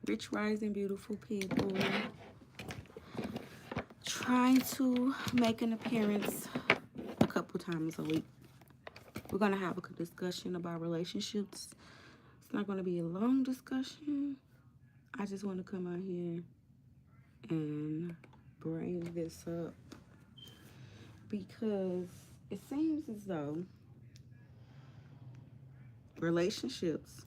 Rich, rising, beautiful people. Trying to make an appearance a couple times a week. We're going to have a discussion about relationships. It's not going to be a long discussion. I just want to come out here and bring this up because it seems as though relationships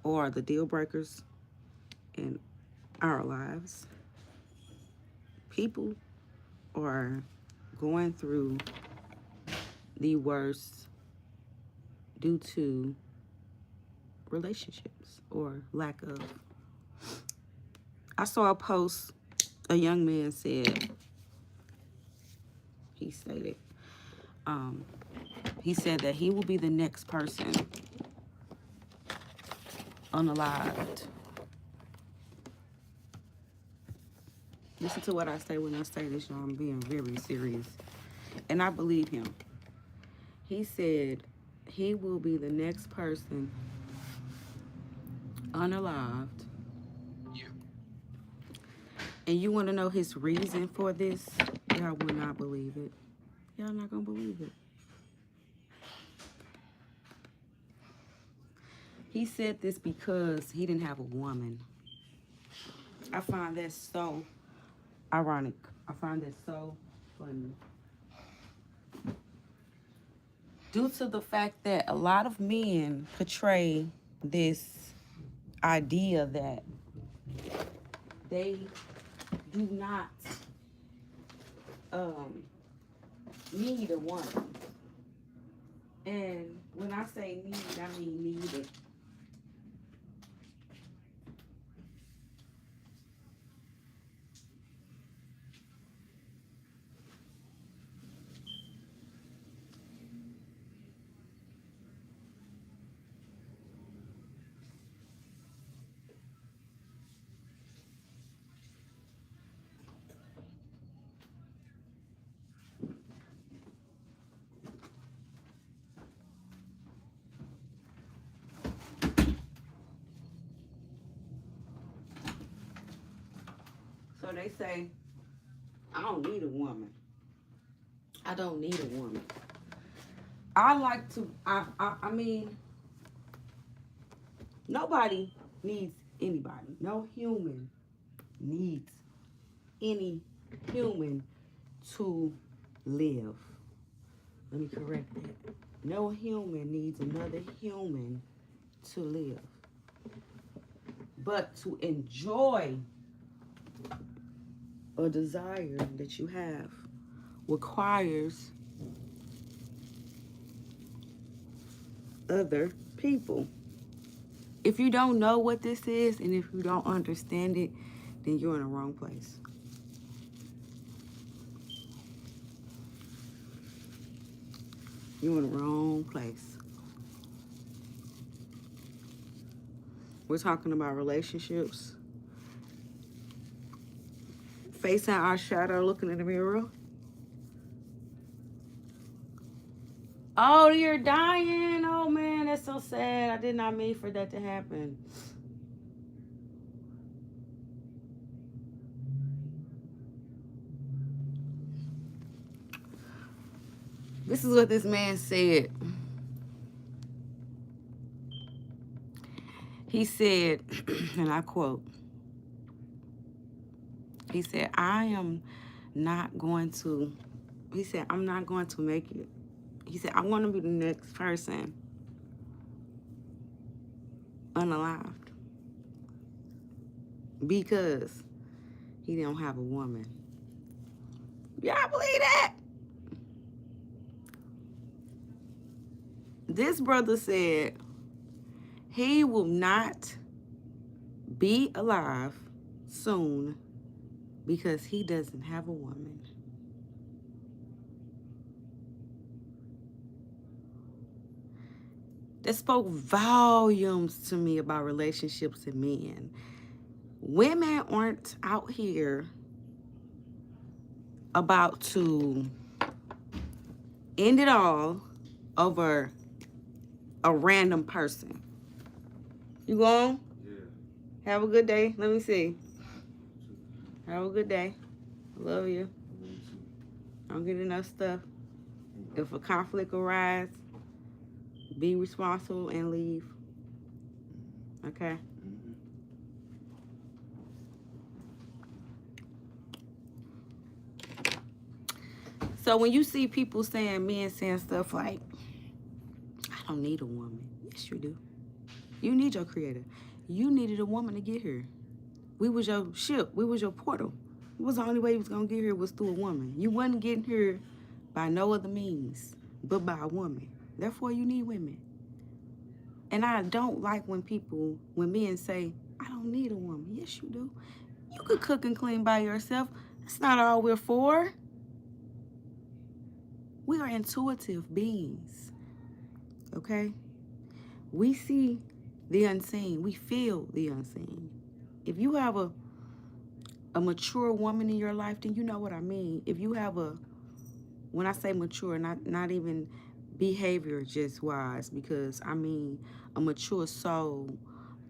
are the deal breakers in our lives. People are going through the worst due to relationships or lack of. I saw a post a young man said, he stated, he said that he will be the next person unalived. Listen to what I say when I say this, y'all. I'm being very serious. And I believe him. He said he will be the next person unalived. And you want to know his reason for this? Y'all will not believe it. Y'all not going to believe it. He said this because he didn't have a woman. I find that so ironic. I find that so funny. Due to the fact that a lot of men portray this idea that they do not need a woman. And when I say need, I mean need it. So they say, I don't need a woman. I don't need a woman. I like to, I mean, nobody needs anybody. No human needs any human to live. Let me correct that. No human needs another human to live. But to enjoy a desire that you have requires other people. If you don't know what this is and if you don't understand it, then you're in the wrong place. You're in the wrong place. We're talking about relationships. Facing our shadow, looking in the mirror. Oh, you're dying. Oh, man, that's so sad. I did not mean for that to happen. This is what this man said. He said, and I quote, he said, I'm not going to make it. He said, I want to be the next person unalived because he don't have a woman. Y'all believe that? This brother said he will not be alive soon because he doesn't have a woman. That spoke volumes to me about relationships and men. Women aren't out here about to end it all over a random person. You going? Yeah. Have a good day. Let me see. Have a good day. Love you. Don't get enough stuff. If a conflict arises, be responsible and leave. Okay? So when you see people saying, men saying stuff like, I don't need a woman. Yes, you do. You need your creator. You needed a woman to get here. We was your ship. We was your portal. It was the only way you was going to get here was through a woman. You wasn't getting here by no other means but by a woman. Therefore, you need women. And I don't like when men say, I don't need a woman. Yes, you do. You could cook and clean by yourself. That's not all we're for. We are intuitive beings, okay? We see the unseen. We feel the unseen. If you have a mature woman in your life, then you know what I mean. If you have when I say mature, not even behavior just wise, because I mean a mature soul,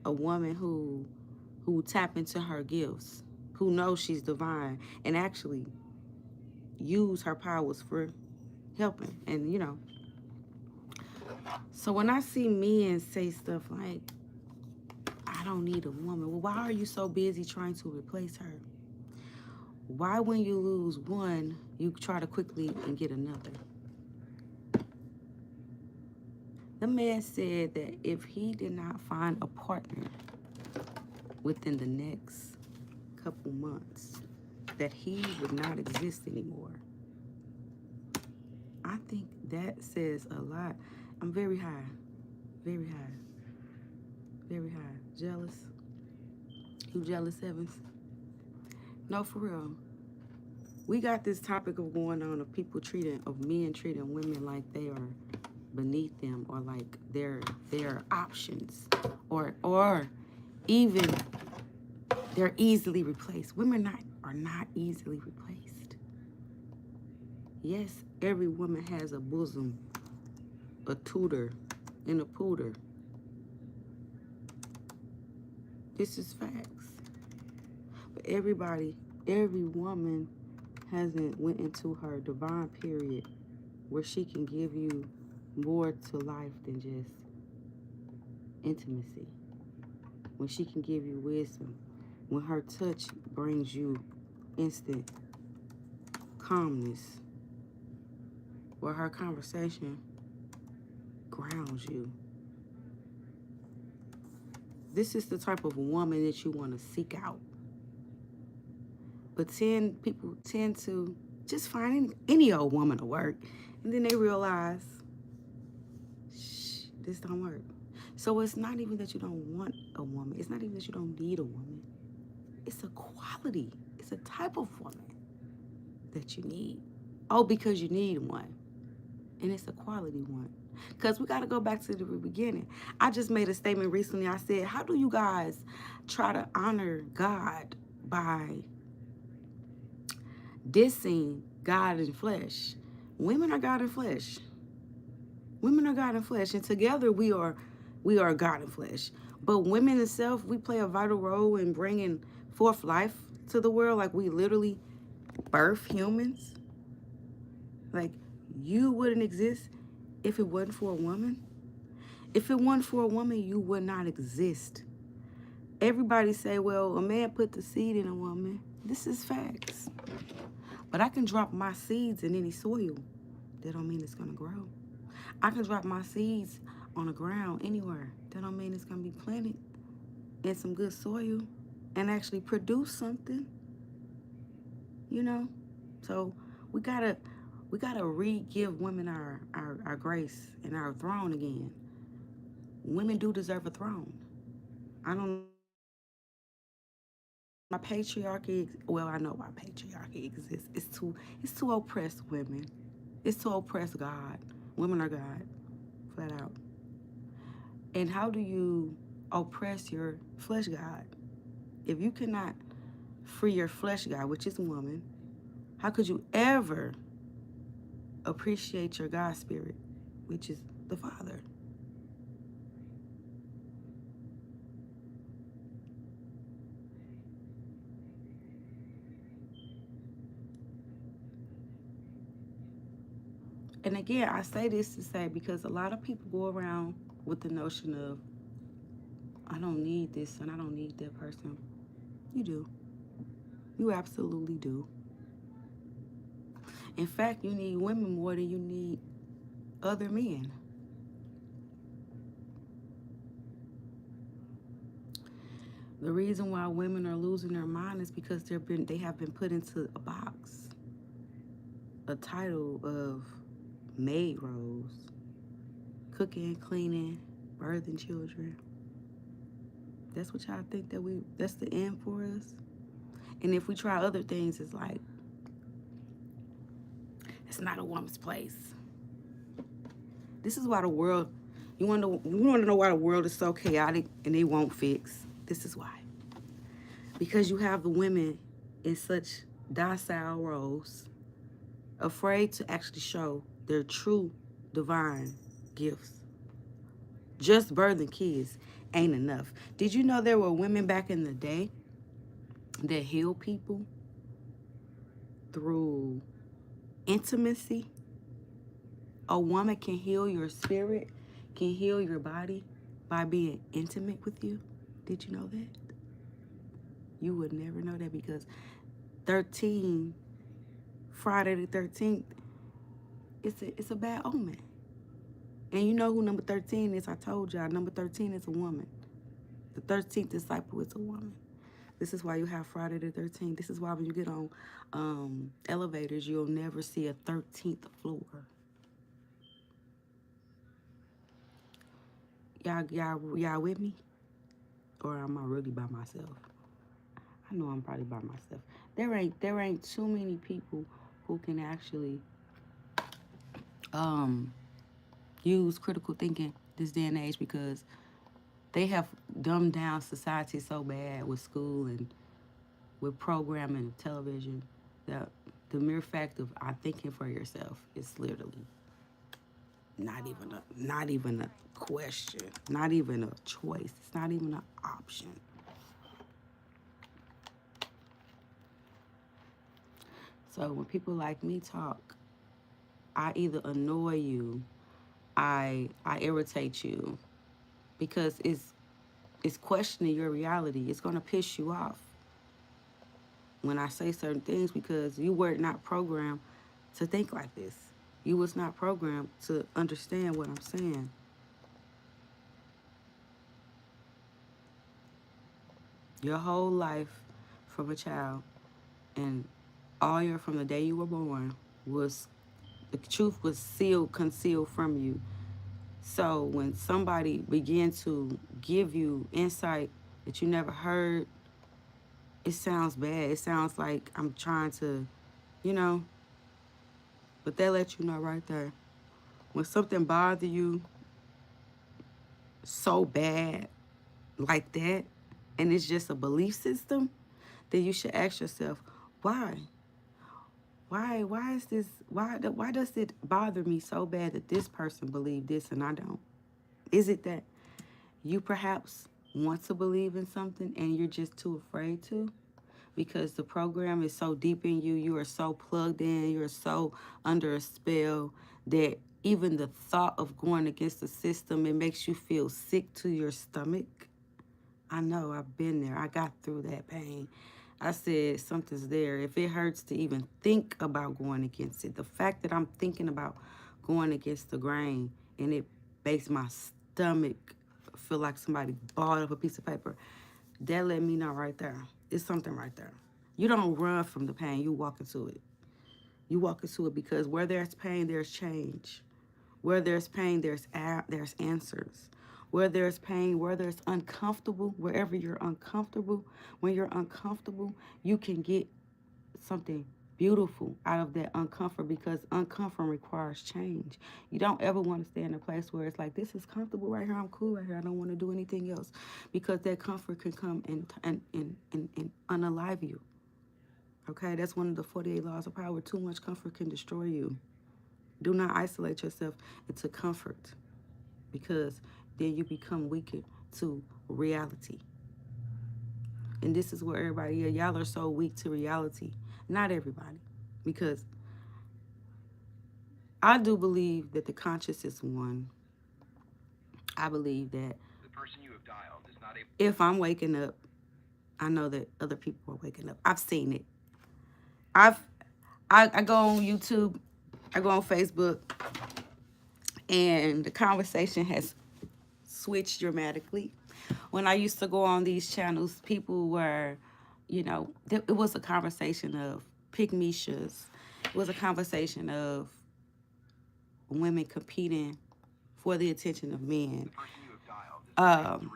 a woman who tap into her gifts, who knows she's divine, and actually use her powers for helping. And so when I see men say stuff like, I don't need a woman, well, why are you so busy trying to replace her? Why, when you lose one, you try to quickly and get another? The man said that if he did not find a partner within the next couple months, that he would not exist anymore. I think that says a lot. I'm very high. Very high. Very high. Jealous? You jealous, Evans? No, for real. We got this topic of going on of men treating women like they are beneath them, or like they're options, or even they're easily replaced. Women are not easily replaced. Yes, every woman has a bosom, a tutor, and a pooter. This is facts. But every woman hasn't went into her divine period where she can give you more to life than just intimacy. When she can give you wisdom. When her touch brings you instant calmness. Where her conversation grounds you. This is the type of woman that you want to seek out. But people tend to just find any old woman to work. And then they realize, this don't work. So it's not even that you don't want a woman. It's not even that you don't need a woman. It's a quality. It's a type of woman that you need. Oh, because you need one. And it's a quality one. Because we got to go back to the beginning. I just made a statement recently. I said, how do you guys try to honor God by dissing God in flesh? Women are God in flesh. Women are God in flesh. And together we are God in flesh. But women itself, we play a vital role in bringing forth life to the world. Like, we literally birth humans. Like, you wouldn't exist if it wasn't for a woman. If it wasn't for a woman, you would not exist. Everybody say, well, a man put the seed in a woman. This is facts. But I can drop my seeds in any soil. That don't mean it's going to grow. I can drop my seeds on the ground anywhere. That don't mean it's going to be planted in some good soil and actually produce something. So we gotta re-give women our grace and our throne again. Women do deserve a throne. I don't. My patriarchy. Well, I know why patriarchy exists. It's to oppress women. It's to oppress God. Women are God, flat out. And how do you oppress your flesh God? If you cannot free your flesh God, which is a woman, how could you ever appreciate your God spirit, which is the Father. And again, I say this to say because a lot of people go around with the notion of, I don't need this and I don't need that person. You do. You absolutely do. In fact, you need women more than you need other men. The reason why women are losing their mind is because they have been put into a box, a title of maid roles, cooking, cleaning, birthing children. That's what y'all think that's the end for us. And if we try other things, it's like, it's not a woman's place. This is why the world, you want to know why the world is so chaotic and they won't fix. This is why. Because you have the women in such docile roles, afraid to actually show their true divine gifts. Just birthing kids ain't enough. Did you know there were women back in the day that healed people through intimacy? A woman can heal your spirit, can heal your body by being intimate with you. Did you know that? You would never know that because Friday the 13th, it's a bad omen. And you know who number 13 is? I told y'all, number 13 is a woman. The 13th disciple is a woman. This is why you have Friday the 13th. This is why when you get on elevators, you'll never see a 13th floor. Y'all with me? Or am I really by myself? I know I'm probably by myself. There ain't too many people who can actually use critical thinking this day and age because they have dumbed down society so bad with school and with programming and television that the mere fact of thinking for yourself is literally not even a question, not even a choice. It's not even an option. So when people like me talk, I either annoy you, I irritate you, because it's questioning your reality. It's gonna piss you off when I say certain things because you were not programmed to think like this. You was not programmed to understand what I'm saying. Your whole life from a child and from the day you were born was, the truth was concealed from you. So when somebody began to give you insight that you never heard, it sounds bad. It sounds like I'm trying to, but they let you know right there. When something bothers you so bad like that, and it's just a belief system, then you should ask yourself, why? Why is this, why does it bother me so bad that this person believed this and I don't? Is it that you perhaps want to believe in something and you're just too afraid to? Because the program is so deep in you, you are so plugged in, you're so under a spell that even the thought of going against the system, it makes you feel sick to your stomach. I know, I've been there. I got through that pain. I said, something's there. If it hurts to even think about going against it, the fact that I'm thinking about going against the grain and it makes my stomach feel like somebody balled up a piece of paper, that let me know right there. It's something right there. You don't run from the pain. You walk into it. You walk into it because where there's pain, there's change. Where there's pain, there's answers. Where there's pain, where there's uncomfortable, wherever you're uncomfortable, when you're uncomfortable, you can get something beautiful out of that uncomfort because uncomfort requires change. You don't ever want to stay in a place where it's like, this is comfortable right here, I'm cool right here, I don't want to do anything else, because that comfort can come and unalive you. Okay, that's one of the 48 laws of power. Too much comfort can destroy you. Do not isolate yourself into comfort, because then you become weaker to reality. And this is where everybody, yeah, y'all are so weak to reality. Not everybody, because I do believe that the conscious is one. I believe that if I'm waking up, I know that other people are waking up. I've seen it. I've I go on YouTube, I go on Facebook, and the conversation has switched dramatically. When I used to go on these channels, people were, it was a conversation of pygmishas. It was a conversation of women competing for the attention of men. Um,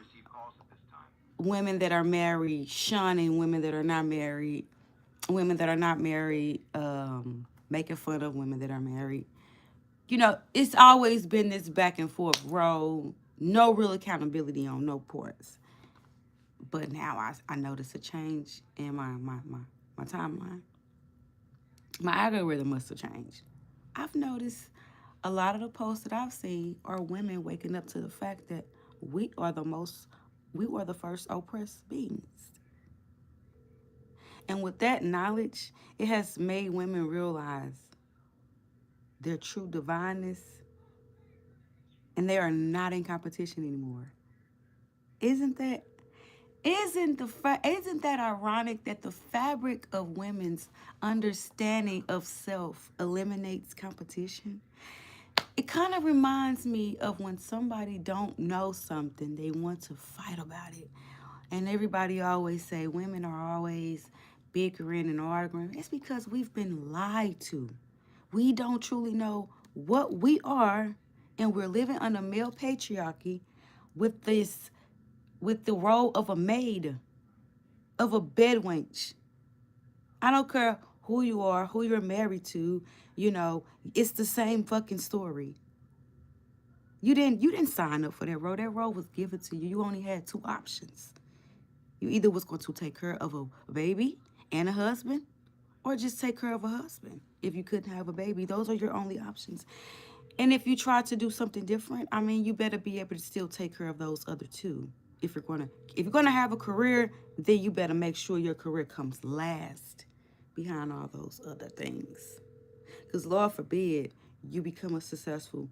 Women that are married shunning women that are not married. Women that are not married making fun of women that are married. It's always been this back and forth road, no real accountability on no parts. But now I notice a change in my timeline. My algorithm must have changed. I've noticed a lot of the posts that I've seen are women waking up to the fact that we are the first oppressed beings. And with that knowledge, it has made women realize their true divineness, and they are not in competition anymore. Isn't that isn't that ironic that the fabric of women's understanding of self eliminates competition? It kind of reminds me of when somebody don't know something, they want to fight about it. And everybody always say women are always bickering and arguing. It's because we've been lied to. We don't truly know what we are, and we're living under male patriarchy with the role of a maid, of a bed wench. I don't care who you are, who you're married to, it's the same fucking story. You didn't sign up for that role. That role was given to you. You only had two options. You either was going to take care of a baby and a husband, or just take care of a husband. If you couldn't have a baby, those are your only options. And if you try to do something different, you better be able to still take care of those other two. If you're gonna have a career, then you better make sure your career comes last behind all those other things. Because Lord forbid you become a successful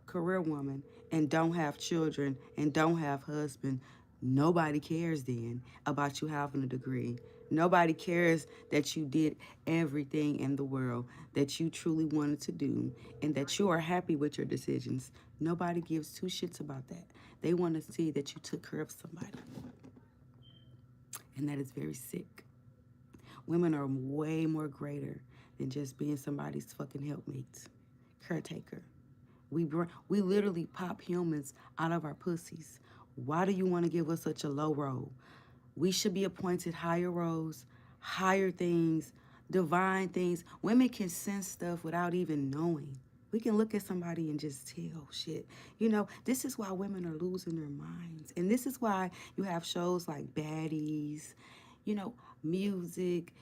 career woman and don't have children and don't have husband. Nobody cares then about you having a degree. Nobody cares that you did everything in the world that you truly wanted to do and that you are happy with your decisions. Nobody gives two shits about that. They want to see that you took care of somebody. And that is very sick. Women are way more greater than just being somebody's fucking helpmate, caretaker. We literally pop humans out of our pussies. Why do you want to give us such a low role? We should be appointed higher roles, higher things, divine things. Women can sense stuff without even knowing. We can look at somebody and just tell shit. This is why women are losing their minds. And this is why you have shows like Baddies, music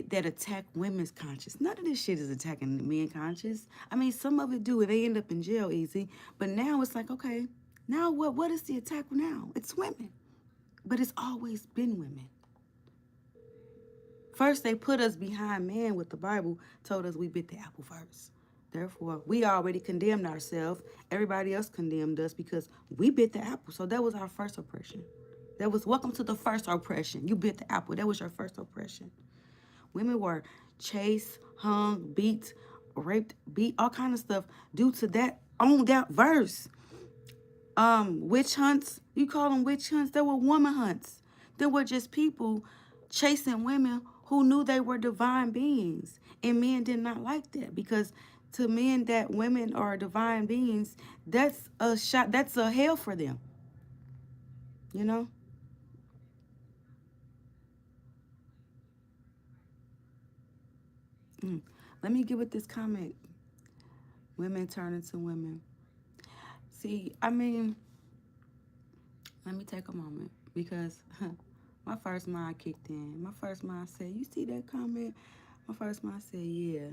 that attack women's conscience. None of this shit is attacking the men conscious. Some of it do, and they end up in jail easy. But now it's like, okay, now what is the attack now? It's women. But it's always been women. First, they put us behind man with the Bible, told us we bit the apple first. Therefore, we already condemned ourselves. Everybody else condemned us because we bit the apple. So that was our first oppression. That was welcome to the first oppression. You bit the apple. That was your first oppression. Women were chased, hung, beat, raped, beat, all kind of stuff due to that on that verse. Witch hunts, you call them witch hunts. They were woman hunts. They were just people chasing women who knew they were divine beings. And men did not like that, because to men that women are divine beings, that's a hell for them. Let me get with this comment. Women turning to women. See, let me take a moment, because my first mind kicked in. My first mind said, you see that comment? My first mind said, yeah.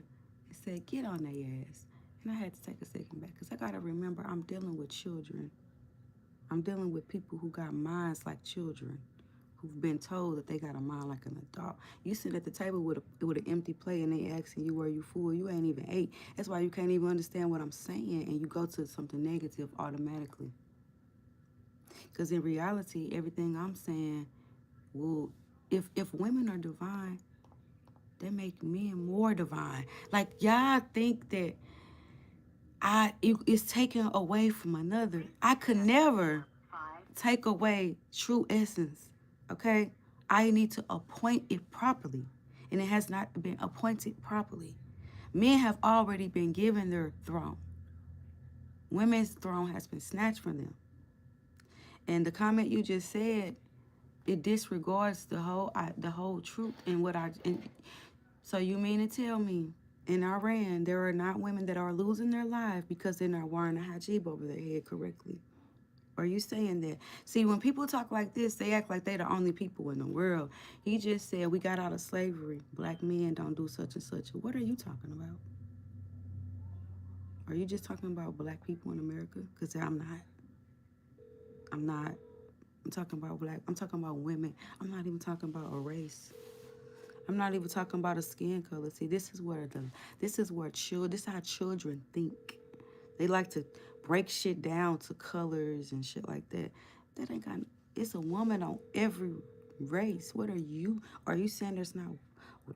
It said, get on their ass. And I had to take a second back because I got to remember I'm dealing with children. I'm dealing with people who got minds like children, who've been told that they got a mind like an adult. You sit at the table with an empty plate and they asking you, were you full? You ain't even ate. That's why you can't even understand what I'm saying, and you go to something negative automatically. Because in reality, everything I'm saying, well, if women are divine, they make men more divine. Like, y'all think that it's taken away from another. I could never take away true essence, okay? I need to appoint it properly, and it has not been appointed properly. Men have already been given their throne. Women's throne has been snatched from them. And the comment you just said, it disregards the whole truth and what so you mean to tell me in Iran there are not women that are losing their life because they're not wearing a hijab over their head correctly? Are you saying that? See, when people talk like this, they act like they're the only people in the world. He just said we got out of slavery. Black men don't do such and such. What are you talking about? Are you just talking about black people in America? Because I'm not. I'm not. I'm talking about black. I'm talking about women. I'm not even talking about a race. I'm not even talking about a skin color. See, this is how children think. They like to break shit down to colors and shit like that. That ain't got. It's a woman on every race. What are you? Are you saying there's not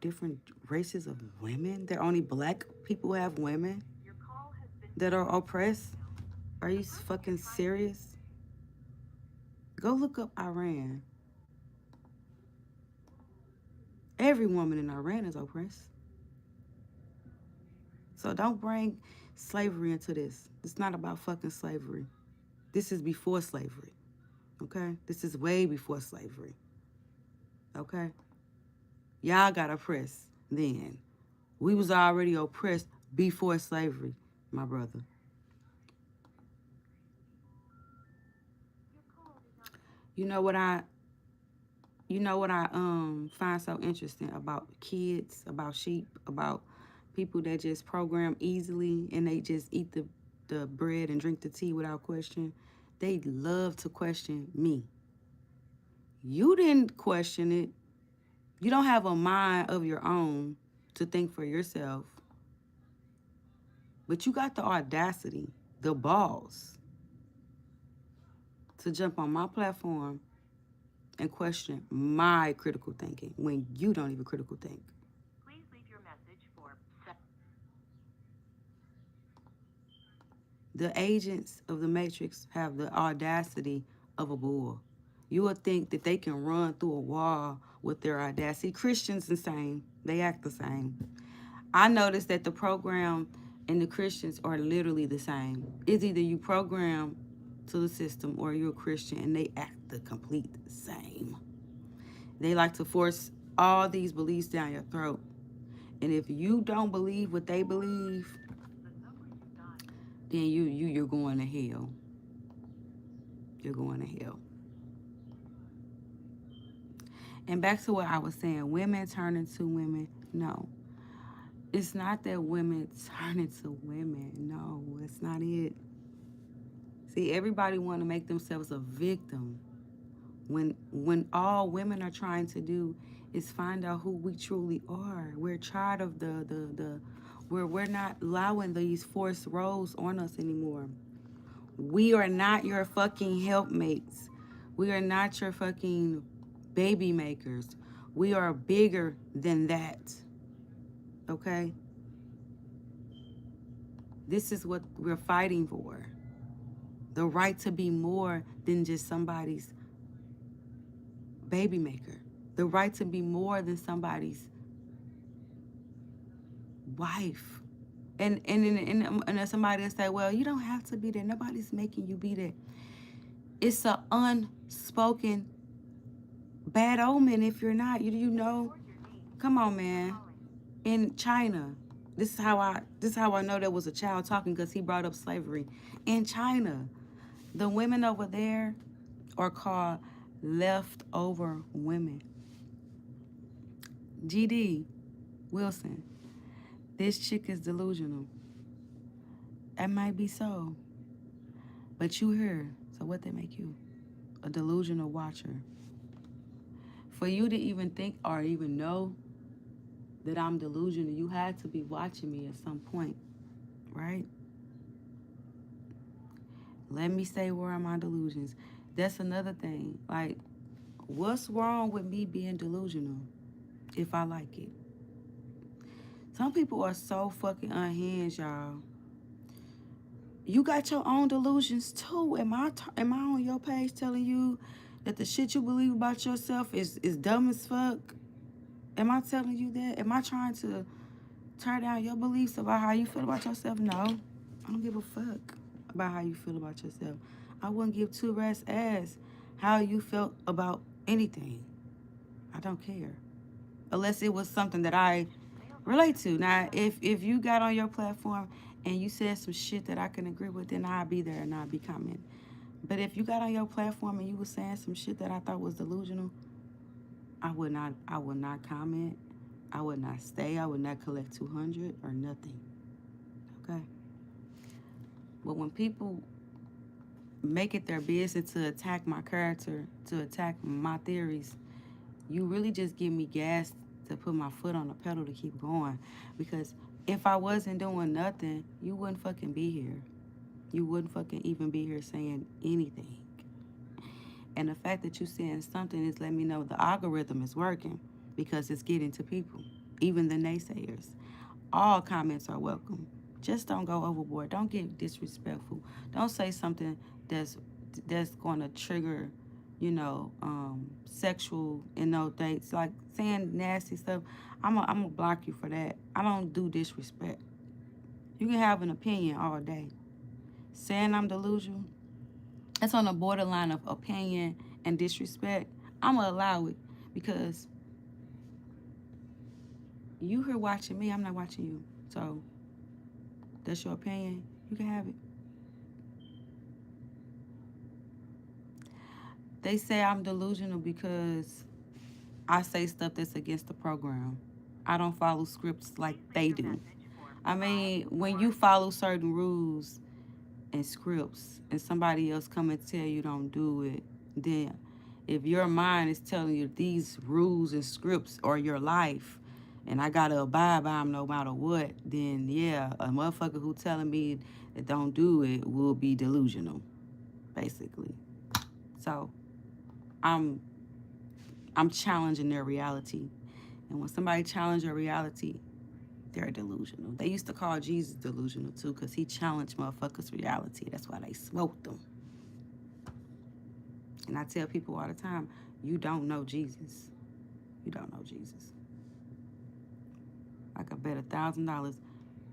different races of women? That only black people have women that are oppressed? Are you fucking serious? Go look up Iran. Every woman in Iran is oppressed. So don't bring slavery into this. It's not about fucking slavery. This is before slavery. Okay? This is way before slavery. Okay? Y'all got oppressed then. We was already oppressed before slavery, my brother. You know what I find so interesting about kids, about sheep, about people that just program easily and they just eat the bread and drink the tea without question. They love to question me. You didn't question it. You don't have a mind of your own to think for yourself. But you got the audacity, the balls, to jump on my platform and question my critical thinking when you don't even critical think. Please leave your message for... The agents of the Matrix have the audacity of a bull. You would think that they can run through a wall with their audacity. Christians the same. They act the same. I noticed that the program and the Christians are literally the same. It's either you program to the system or you're a Christian, and they act the complete same. They like to force all these beliefs down your throat. And if you don't believe what they believe, then you're going to hell. You're going to hell. And back to what I was saying, women turn into women. No. It's not that women turn into women. No, it's not it. See, everybody want to make themselves a victim when all women are trying to do is find out who we truly are. We're tired of we're not allowing these forced roles on us anymore. We are not your fucking helpmates. We are not your fucking baby makers. We are bigger than that. Okay? This is what we're fighting for. The right to be more than just somebody's baby maker. The right to be more than somebody's wife. And then somebody will say, well, you don't have to be there. Nobody's making you be there. It's an unspoken bad omen if you're not. You know? Come on, man. In China, this is how I know there was a child talking, because he brought up slavery. In China, the women over there are called leftover women. GD Wilson, this chick is delusional. That might be so. But you here. So what they make you? A delusional watcher. For you to even think or even know that I'm delusional, you had to be watching me at some point, right? Let me say where are my delusions. That's another thing. Like, what's wrong with me being delusional if I like it? Some people are so fucking unhinged, y'all. You got your own delusions too. Am I on your page telling you that the shit you believe about yourself is dumb as fuck? Am I telling you that? Am I trying to tear down your beliefs about how you feel about yourself? No. I don't give a fuck about how you feel about yourself. I wouldn't give two rats ass how you felt about anything. I don't care. Unless it was something that I relate to. Now, if you got on your platform and you said some shit that I can agree with, then I'll be there and I'll be commenting. But if you got on your platform and you were saying some shit that I thought was delusional, I would not comment. I would not stay. I would not collect 200 or nothing. Okay? But when people make it their business to attack my character, to attack my theories, you really just give me gas to put my foot on the pedal to keep going. Because if I wasn't doing nothing, you wouldn't fucking be here. You wouldn't fucking even be here saying anything. And the fact that you're saying something is letting me know the algorithm is working because it's getting to people, even the naysayers. All comments are welcome. Just don't go overboard. Don't get disrespectful. Don't say something that's going to trigger, sexual, dates. Like saying nasty stuff. I'm gonna block you for that. I don't do disrespect. You can have an opinion all day. Saying I'm delusional, that's on the borderline of opinion and disrespect. I'm gonna allow it because you here watching me. I'm not watching you. So that's your opinion. You can have it. They say I'm delusional because I say stuff that's against the program. I don't follow scripts like they do. I mean, when you follow certain rules and scripts and somebody else come and tell you don't do it, then if your mind is telling you these rules and scripts are your life and I gotta abide by them no matter what, then yeah, a motherfucker who telling me that don't do it will be delusional, basically. So I'm challenging their reality. And when somebody challenges your reality, they're delusional. They used to call Jesus delusional too because he challenged motherfuckers' reality. That's why they smoked them. And I tell people all the time, you don't know Jesus. You don't know Jesus. I could bet $1,000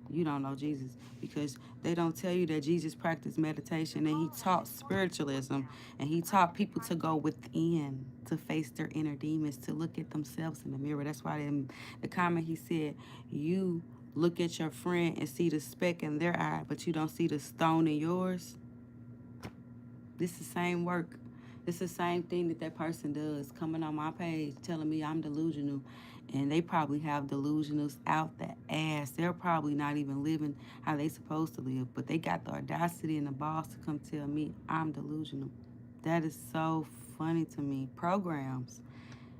you don't know Jesus because they don't tell you that Jesus practiced meditation and he taught spiritualism and he taught people to go within, to face their inner demons, to look at themselves in the mirror. That's why in the comment he said, you look at your friend and see the speck in their eye, but you don't see the stone in yours. This is the same work. It's the same thing that person does, coming on my page telling me I'm delusional. And they probably have delusionals out the ass. They're probably not even living how they supposed to live. But they got the audacity and the balls to come tell me I'm delusional. That is so funny to me. Programs.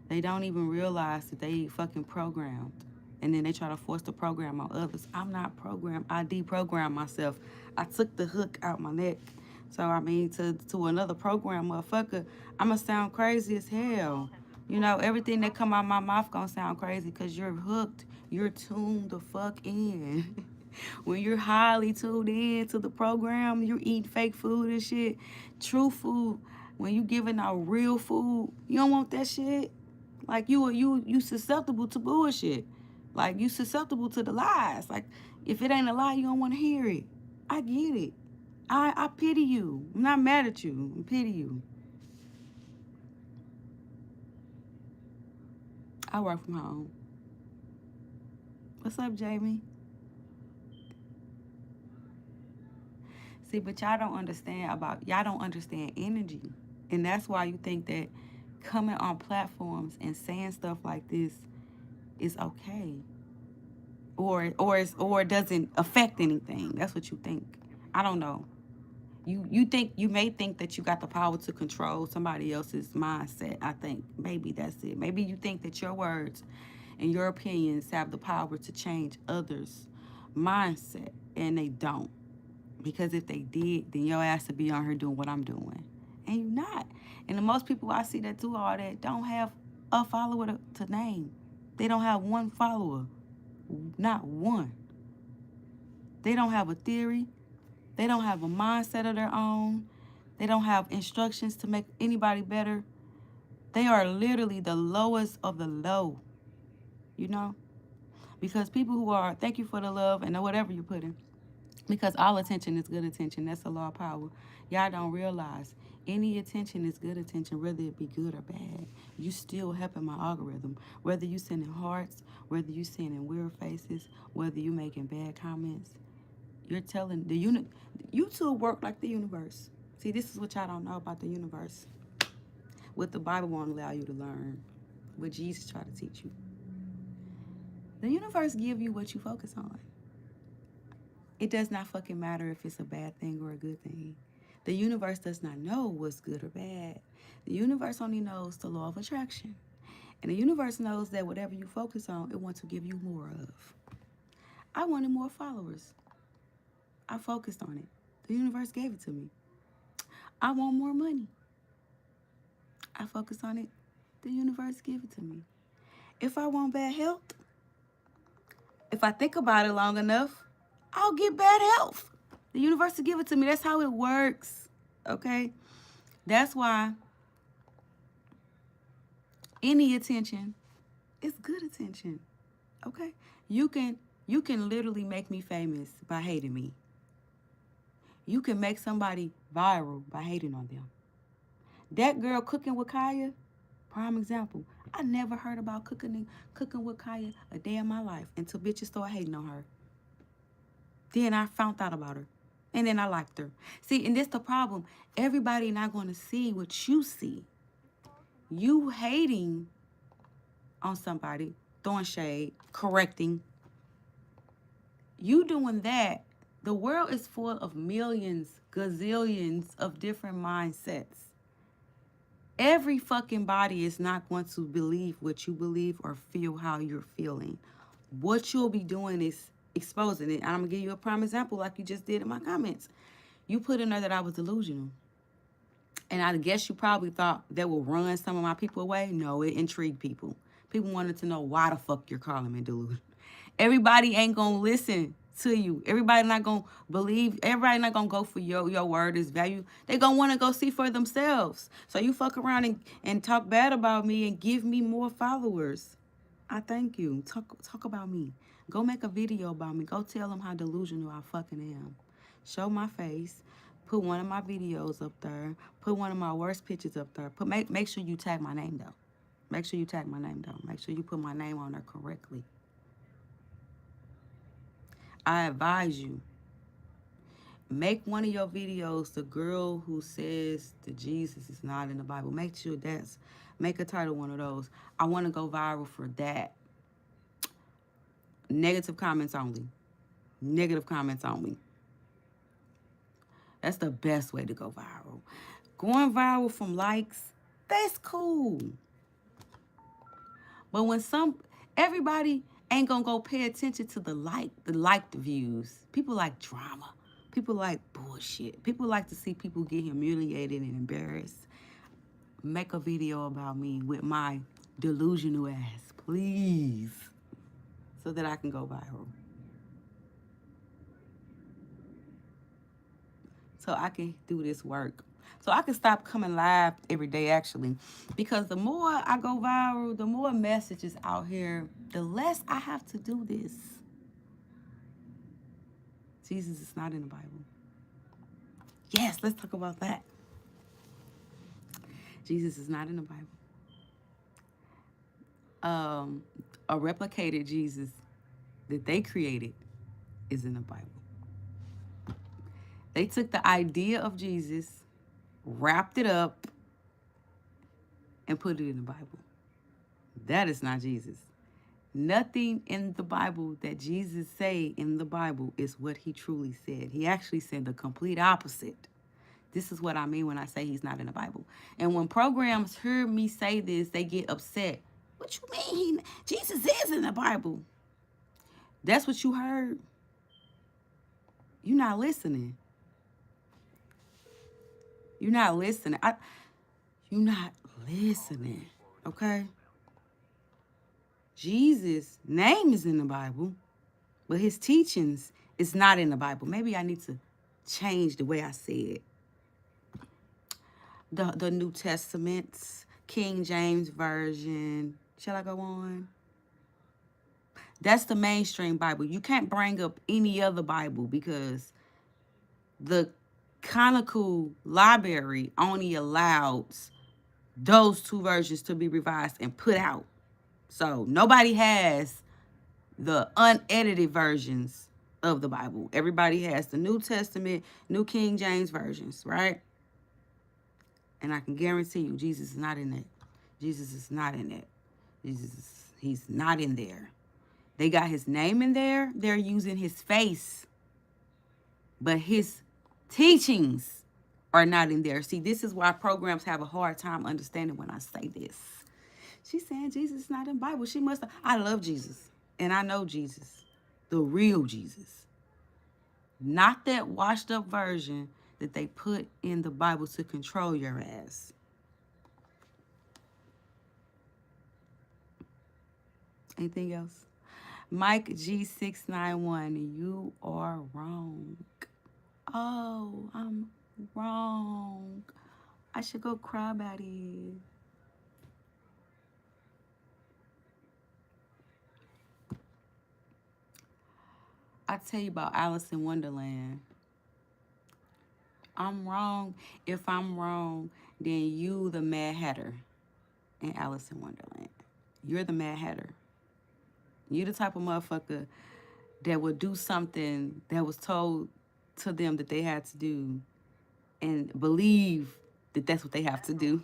They don't even realize that they fucking programmed. And then they try to force the program on others. I'm not programmed. I deprogrammed myself. I took the hook out my neck. So, I mean, to another program, motherfucker, I'm going to sound crazy as hell. Everything that come out my mouth gonna sound crazy because you're hooked. You're tuned the fuck in. When you're highly tuned in to the program, you're eating fake food and shit. True food, when you giving out real food, you don't want that shit. Like you susceptible to bullshit. Like you susceptible to the lies. Like if it ain't a lie, you don't want to hear it. I get it. I pity you. I'm not mad at you. I pity you. I work from home. What's up, Jamie? See, but y'all don't understand energy. And that's why you think that coming on platforms and saying stuff like this is okay. Or it doesn't affect anything. That's what you think. I don't know. You may think that you got the power to control somebody else's mindset. I think maybe that's it. Maybe you think that your words and your opinions have the power to change others' mindset, and they don't. Because if they did, then your ass would be on here doing what I'm doing, and you're not. And the most people I see that do all that don't have a follower to name. They don't have one follower, not one. They don't have a theory. They don't have a mindset of their own. They don't have instructions to make anybody better. They are literally the lowest of the low, you know? Because people who are, thank you for the love and whatever you put in, because all attention is good attention. That's the law of power. Y'all don't realize any attention is good attention, whether it be good or bad. You still helping my algorithm. Whether you sending hearts, whether you sending weird faces, whether you making bad comments, you're telling the YouTube work like the universe. See, this is what y'all don't know about the universe. What the Bible won't allow you to learn. What Jesus tried to teach you. The universe give you what you focus on. It does not fucking matter if it's a bad thing or a good thing. The universe does not know what's good or bad. The universe only knows the law of attraction. And the universe knows that whatever you focus on, it wants to give you more of. I wanted more followers. I focused on it. The universe gave it to me. I want more money. I focus on it. The universe gave it to me. If I want bad health, if I think about it long enough, I'll get bad health. The universe will give it to me. That's how it works. Okay? That's why any attention is good attention. Okay? You can literally make me famous by hating me. You can make somebody viral by hating on them. That girl cooking with Kaya, prime example. I never heard about cooking with Kaya a day in my life until bitches started hating on her. Then I found out about her. And then I liked her. See, and this the problem. Everybody not going to see what you see. You hating on somebody, throwing shade, correcting. You doing that. The world is full of millions, gazillions of different mindsets. Every fucking body is not going to believe what you believe or feel how you're feeling. What you'll be doing is exposing it. I'm going to give you a prime example like you just did in my comments. You put in there that I was delusional. And I guess you probably thought that would run some of my people away. No, it intrigued people. People wanted to know why the fuck you're calling me delusional. Everybody ain't going to listen to you. Everybody not going to believe. Everybody not going to go for your word is value. They going to want to go see for themselves. So you fuck around and talk bad about me and give me more followers. I thank you. Talk about me. Go make a video about me. Go tell them how delusional I fucking am. Show my face. Put one of my videos up there. Put one of my worst pictures up there. Make sure you tag my name, though. Make sure you tag my name, though. Make sure you put my name on there correctly. I advise you. Make one of your videos the girl who says that Jesus is not in the Bible. Make a title one of those. I want to go viral for that. Negative comments only. Negative comments only. That's the best way to go viral. Going viral from likes, that's cool. But when everybody ain't gonna go pay attention to the liked views. People like drama. People like bullshit. People like to see people get humiliated and embarrassed. Make a video about me with my delusional ass, please. So that I can go viral. So I can do this work. So I can stop coming live every day, actually. Because the more I go viral, the more messages out here, the less I have to do this. Jesus is not in the Bible. Yes, let's talk about that. Jesus is not in the Bible. A replicated Jesus that they created is in the Bible. They took the idea of Jesus, wrapped it up, and put it in the Bible. That is not Jesus. Nothing in the Bible that Jesus say in the Bible is what he truly said. He actually said the complete opposite. This is what I mean when I say he's not in the Bible. And when programs hear me say this, they get upset. What you mean? Jesus is in the Bible. That's what you heard. You're not listening. You're not listening. You're not listening. Okay? Jesus' name is in the Bible, but his teachings is not in the Bible. Maybe I need to change the way I say it. The New Testaments, King James Version. Shall I go on? That's the mainstream Bible. You can't bring up any other Bible because the canonical library only allows those two versions to be revised and put out. So nobody has the unedited versions of the Bible. Everybody has the New Testament, New King James versions, right? And I can guarantee you, Jesus is not in that. Jesus is not in that. He's not in there. They got his name in there. They're using his face. But his teachings are not in there. See, this is why programs have a hard time understanding when I say this. She's saying Jesus is not in the Bible. She must have. I love Jesus. And I know Jesus. The real Jesus. Not that washed up version that they put in the Bible to control your ass. Anything else? Mike G691, you are wrong. Oh, I'm wrong. I should go cry about it. I tell you about Alice in Wonderland. I'm wrong. If I'm wrong, then you the Mad Hatter in Alice in Wonderland. You're the Mad Hatter. You're the type of motherfucker that would do something that was told to them that they had to do and believe that that's what they have to do.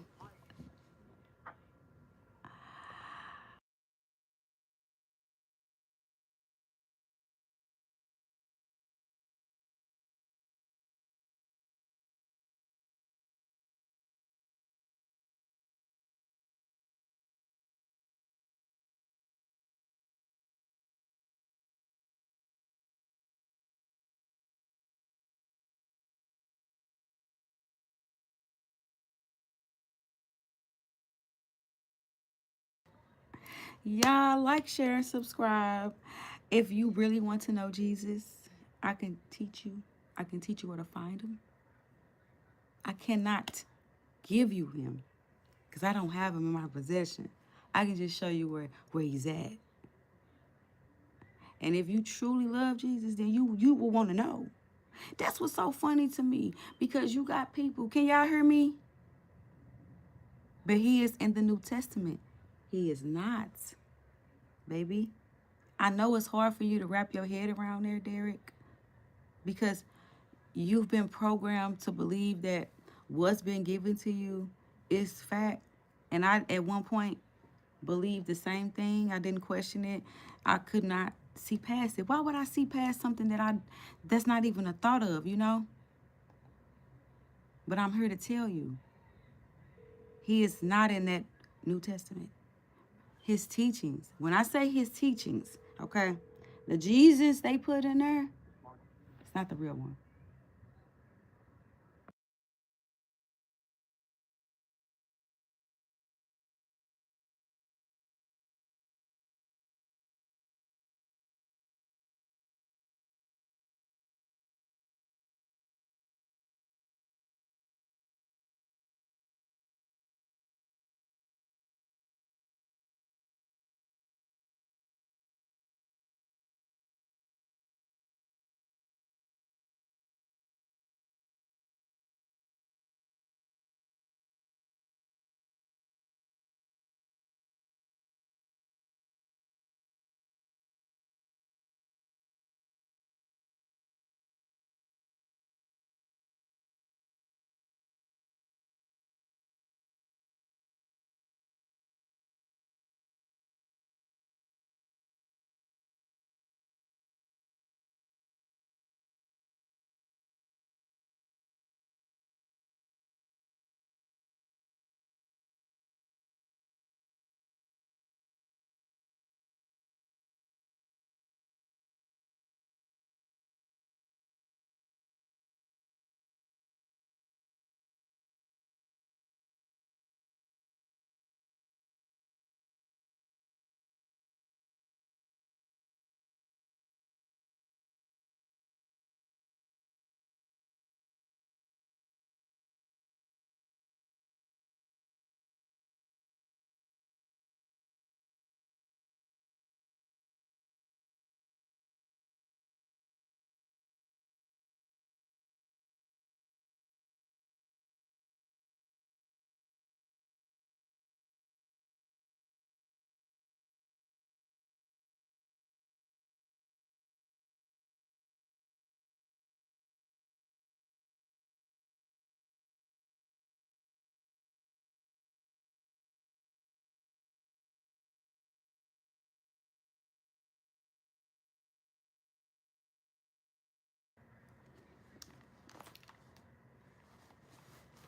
Y'all like, share, and subscribe. If you really want to know Jesus, I can teach you. I can teach you where to find him. I cannot give you him because I don't have him in my possession. I can just show you where he's at. And if you truly love Jesus, then you will want to know. That's what's so funny to me because you got people. Can y'all hear me? But he is in the New Testament. He is not, baby. I know it's hard for you to wrap your head around there, Derek, because you've been programmed to believe that what's been given to you is fact. And I, at one point, believed the same thing. I didn't question it. I could not see past it. Why would I see past something that's not even a thought of, you know? But I'm here to tell you, he is not in that New Testament. His teachings. When I say his teachings, okay, the Jesus they put in there, it's not the real one.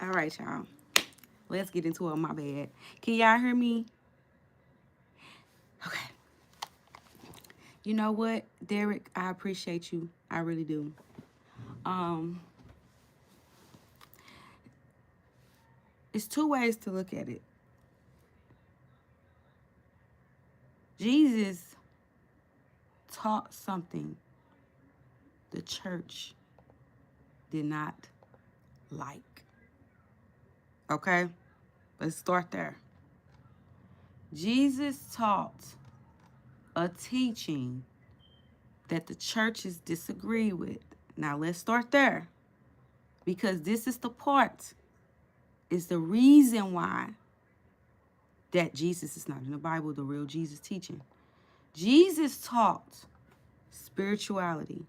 All right, y'all. Let's get into it. My bad. Can y'all hear me? Okay. You know what, Derek? I appreciate you. I really do. It's two ways to look at it. Jesus taught something the church did not like. Okay? Let's start there. Jesus taught a teaching that the churches disagree with. Now let's start there. Because this is the part, is the reason why that Jesus is not in the Bible, the real Jesus teaching. Jesus taught spirituality.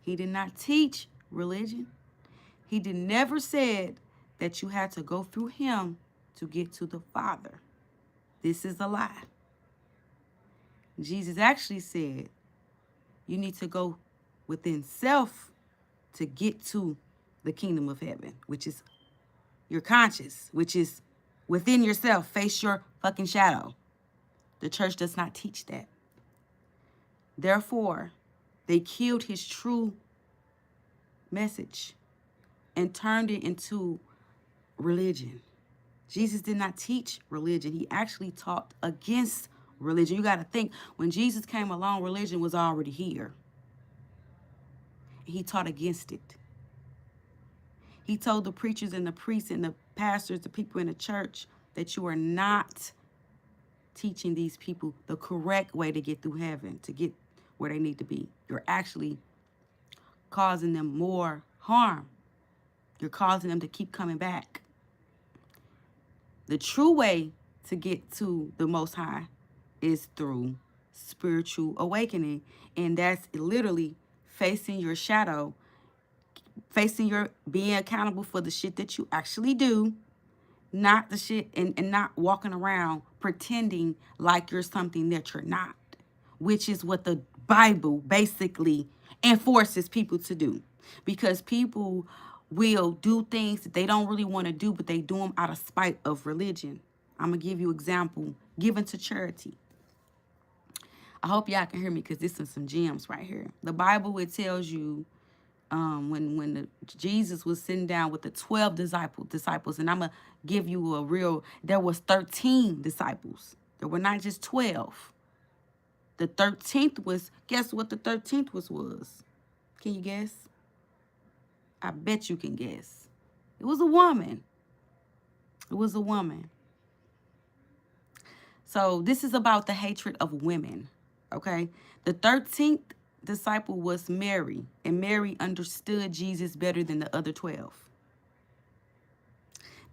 He did not teach religion. He never said that you had to go through him to get to the Father. This is a lie. Jesus actually said you need to go within self to get to the kingdom of heaven, which is your conscience, which is within yourself. Face your fucking shadow. The church does not teach that. Therefore, they killed his true message and turned it into religion. Jesus did not teach religion. He actually taught against religion. You got to think, when Jesus came along, religion was already here. He taught against it. He told the preachers and the priests and the pastors, the people in the church, that you are not teaching these people the correct way to get through heaven, to get where they need to be. You're actually causing them more harm. You're causing them to keep coming back. The true way to get to the Most High is through spiritual awakening. And that's literally facing your shadow, facing your being accountable for the shit that you actually do, not the shit and not walking around pretending like you're something that you're not, which is what the Bible basically enforces people to do. Because people will do things that they don't really want to do, but they do them out of spite of religion. I'm going to give you an example. Giving to charity. I hope y'all can hear me because this is some gems right here. The Bible, it tells you when Jesus was sitting down with the 12 disciples, and I'm going to give you a real, there was 13 disciples. There were not just 12. The 13th was, guess what the 13th was? Can you guess? I bet you can guess. It was a woman. It was a woman. So this is about the hatred of women, okay? The 13th disciple was Mary, and Mary understood Jesus better than the other 12.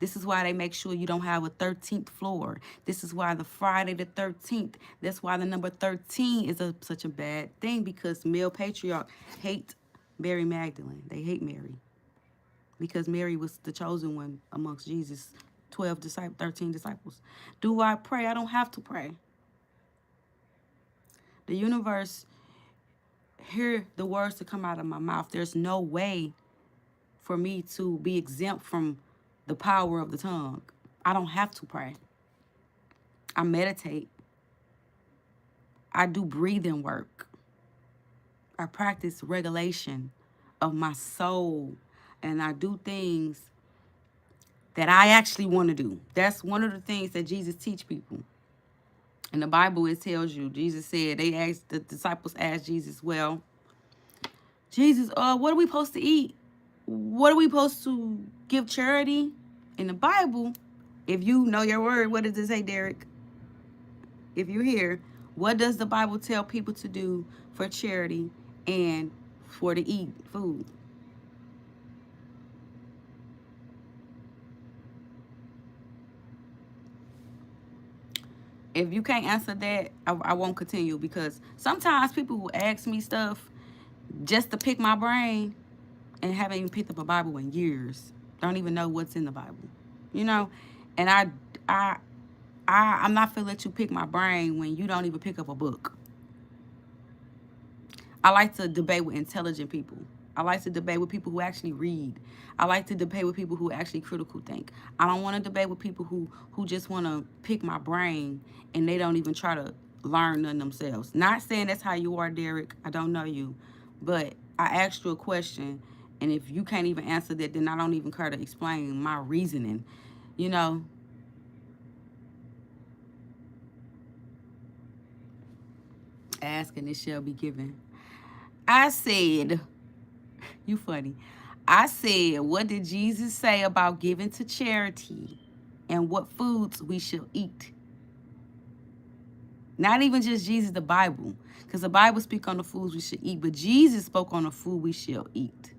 This is why they make sure you don't have a 13th floor. This is why the Friday the 13th, that's why the number 13 is such a bad thing, because male patriarch hate Mary Magdalene. They hate Mary because Mary was the chosen one amongst Jesus' 13 disciples. Do I pray? I don't have to pray. The universe hear the words to come out of my mouth. There's no way for me to be exempt from the power of the tongue. I don't have to pray. I meditate. I do breathing work. I practice regulation of my soul, and I do things that I actually want to do. That's one of the things that Jesus teach people. In the Bible, it tells you, Jesus said, the disciples asked Jesus, well, Jesus, what are we supposed to eat? What are we supposed to give charity? In the Bible, if you know your word, what does it say, Derek? If you're here, what does the Bible tell people to do for charity and for to eat food? If you can't answer that, I won't continue, because sometimes people will ask me stuff just to pick my brain and haven't even picked up a Bible in years. Don't even know what's in the Bible, you know? And I'm not finna let you pick my brain when you don't even pick up a book. I like to debate with intelligent people. I like to debate with people who actually read. I like to debate with people who actually critical think. I don't want to debate with people who just want to pick my brain and they don't even try to learn none themselves. Not saying that's how you are, Derek. I don't know you. But I asked you a question, and if you can't even answer that, then I don't even care to explain my reasoning. You know, ask and it shall be given. I said, you funny. I said, what did Jesus say about giving to charity and what foods we shall eat? Not even just Jesus, the Bible. Because the Bible speaks on the foods we should eat, but Jesus spoke on the food we shall eat.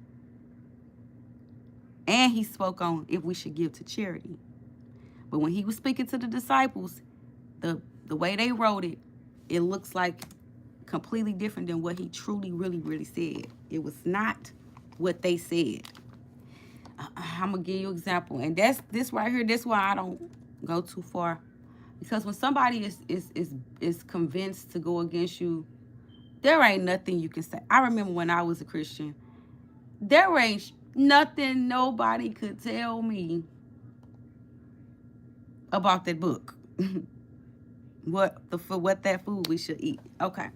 And he spoke on if we should give to charity. But when he was speaking to the disciples, the way they wrote it, it looks like completely different than what he truly, really said. It was not what they said. I'm gonna give you an example, and that's this right here. That's why I don't go too far, because when somebody is convinced to go against you, there ain't nothing you can say. I remember when I was a Christian, there ain't nothing nobody could tell me about that book. what that food we should eat. Okay.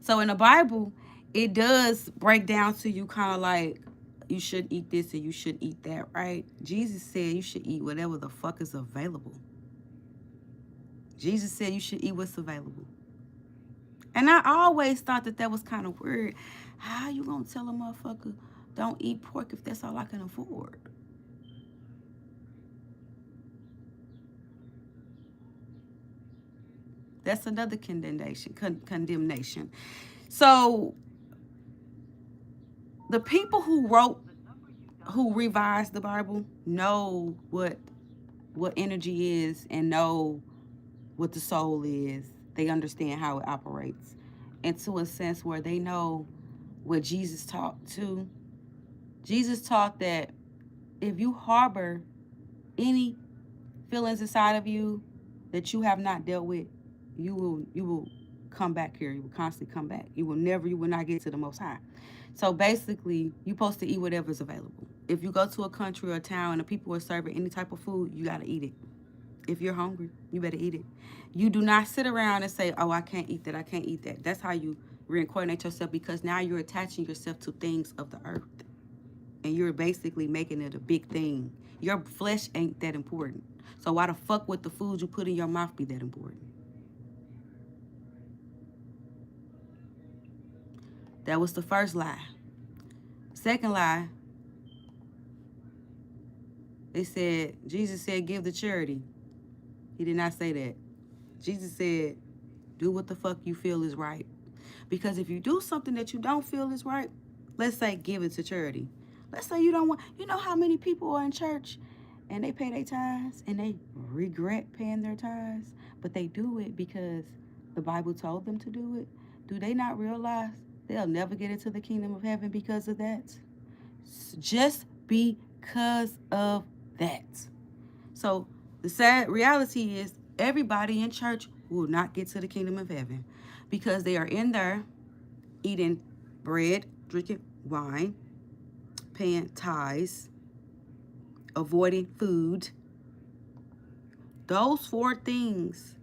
So in the Bible, it does break down to you kind of like you should eat this and you should eat that, right? Jesus said you should eat whatever the fuck is available. Jesus said you should eat what's available. And I always thought that was kind of weird. How you gonna tell a motherfucker don't eat pork if that's all I can afford? That's another condemnation. So the people who revised the Bible know what energy is and know what the soul is. They understand how it operates. And to a sense where they know what Jesus taught too. Jesus taught that if you harbor any feelings inside of you that you have not dealt with, you will come back here. You will constantly come back. You will not get to the Most High. So basically, you're supposed to eat whatever's available. If you go to a country or a town and the people are serving any type of food, you got to eat it. If you're hungry, you better eat it. You do not sit around and say, oh, I can't eat that. I can't eat that. That's how you reincarnate yourself, because now you're attaching yourself to things of the earth. And you're basically making it a big thing. Your flesh ain't that important. So why the fuck would the food you put in your mouth be that important? That was the first lie. Second lie, they said, Jesus said, give to charity. He did not say that. Jesus said, do what the fuck you feel is right. Because if you do something that you don't feel is right, let's say give it to charity. Let's say you don't want, you know how many people are in church and they pay their tithes and they regret paying their tithes, but they do it because the Bible told them to do it. Do they not realize they'll never get into the kingdom of heaven because of that? Just because of that. So the sad reality is everybody in church will not get to the kingdom of heaven because they are in there eating bread, drinking wine, paying tithes, avoiding food. Those 4 things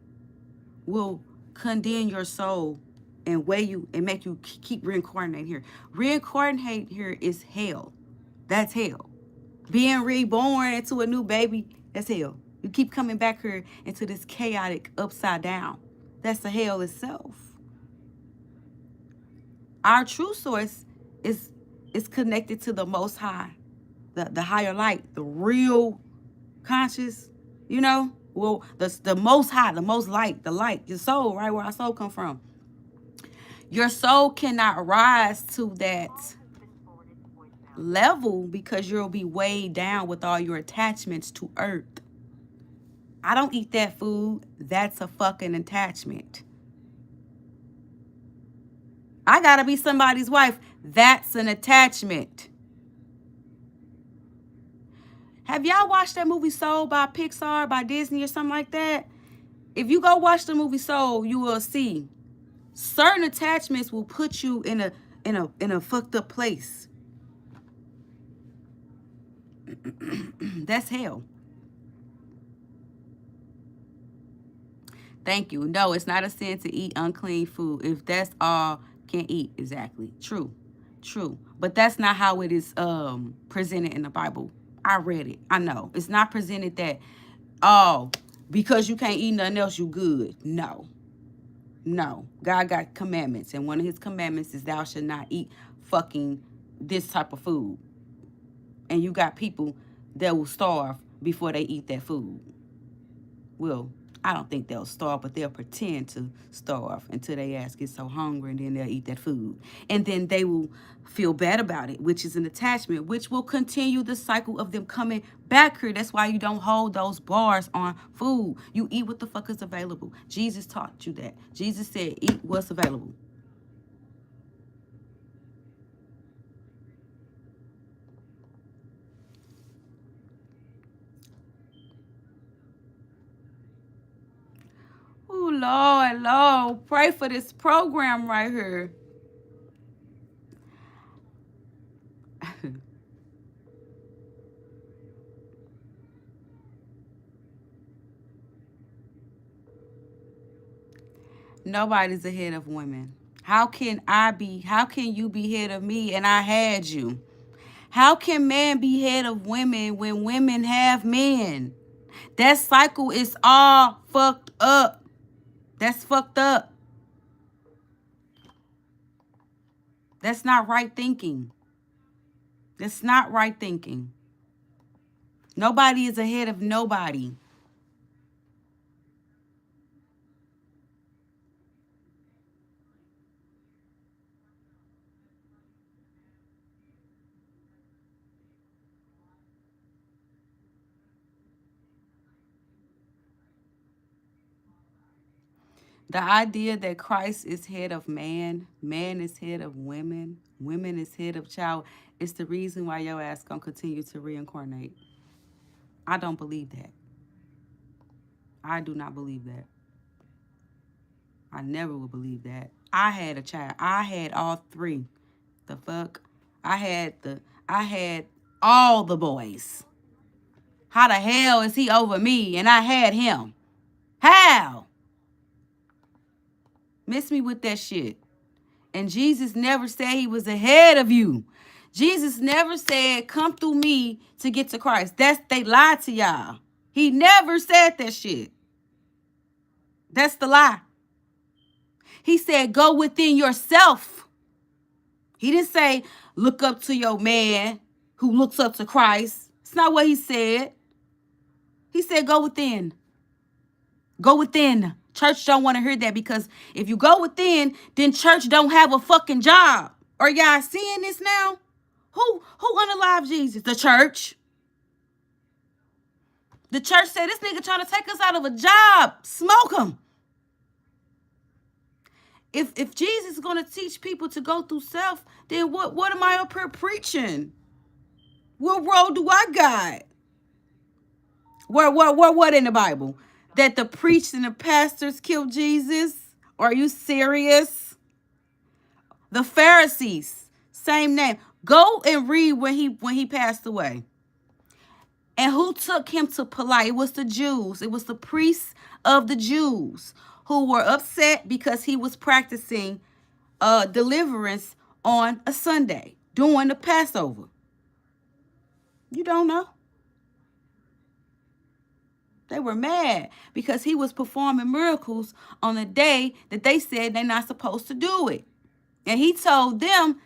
will condemn your soul and weigh you and make you keep reincarnating here. Reincarnate here is hell. That's hell. Being reborn into a new baby, that's hell. You keep coming back here into this chaotic upside down. That's the hell itself. Our true source is connected to the Most High, the higher light, the real conscious, you know? Well, the Most High, the most light, the light, your soul, right where our soul come from. Your soul cannot rise to that level because you'll be weighed down with all your attachments to earth. I don't eat that food. That's a fucking attachment. I gotta be somebody's wife. That's an attachment. Have y'all watched that movie Soul by Pixar, by Disney or something like that? If you go watch the movie Soul, you will see certain attachments will put you in a fucked up place. That's hell. Thank you. No, it's not a sin to eat unclean food if that's all can eat. Exactly. True. True. But that's not how it is presented in the Bible. I read it. I know. It's not presented that, oh, because you can't eat nothing else, you good. No. No. God got commandments, and one of his commandments is thou shalt not eat fucking this type of food. And you got people that will starve before they eat that food. Well, I don't think they'll starve, but they'll pretend to starve until they ass get so hungry, and then they'll eat that food. And then they will feel bad about it, which is an attachment, which will continue the cycle of them coming back here. That's why you don't hold those bars on food. You eat what the fuck is available. Jesus taught you that. Jesus said, eat what's available. Oh, Lord, Lord, pray for this program right here. Nobody's ahead of women. How can you be head of me and I had you? How can man be head of women when women have men? That cycle is all fucked up. That's fucked up. That's not right thinking. That's not right thinking. Nobody is ahead of nobody. The idea that Christ is head of man, man is head of women, women is head of child, is the reason why your ass gonna continue to reincarnate. I don't believe that. I do not believe that. I never will believe that. I had a child. I had all three. The fuck? I had all the boys. How the hell is he over me and I had him? How? Miss me with that shit. And Jesus never said he was ahead of you. Jesus never said, come through me to get to Christ. They lied to y'all. He never said that shit. That's the lie. He said, go within yourself. He didn't say, look up to your man who looks up to Christ. It's not what he said. He said, go within. Go within. Church don't want to hear that, because if you go within, then church don't have a fucking job. Are y'all seeing this now? Who unalived Jesus? The church. The church said, this nigga trying to take us out of a job. Smoke him. If Jesus is going to teach people to go through self, then what am I up here preaching? What role do I got? What in the Bible? That the priests and the pastors killed Jesus? Are you serious? The Pharisees, same name. Go and read when he passed away. And who took him to Pilate? It was the Jews. It was the priests of the Jews who were upset because he was practicing deliverance on a Sunday during the Passover. You don't know? They were mad because he was performing miracles on a day that they said they're not supposed to do it. And he told them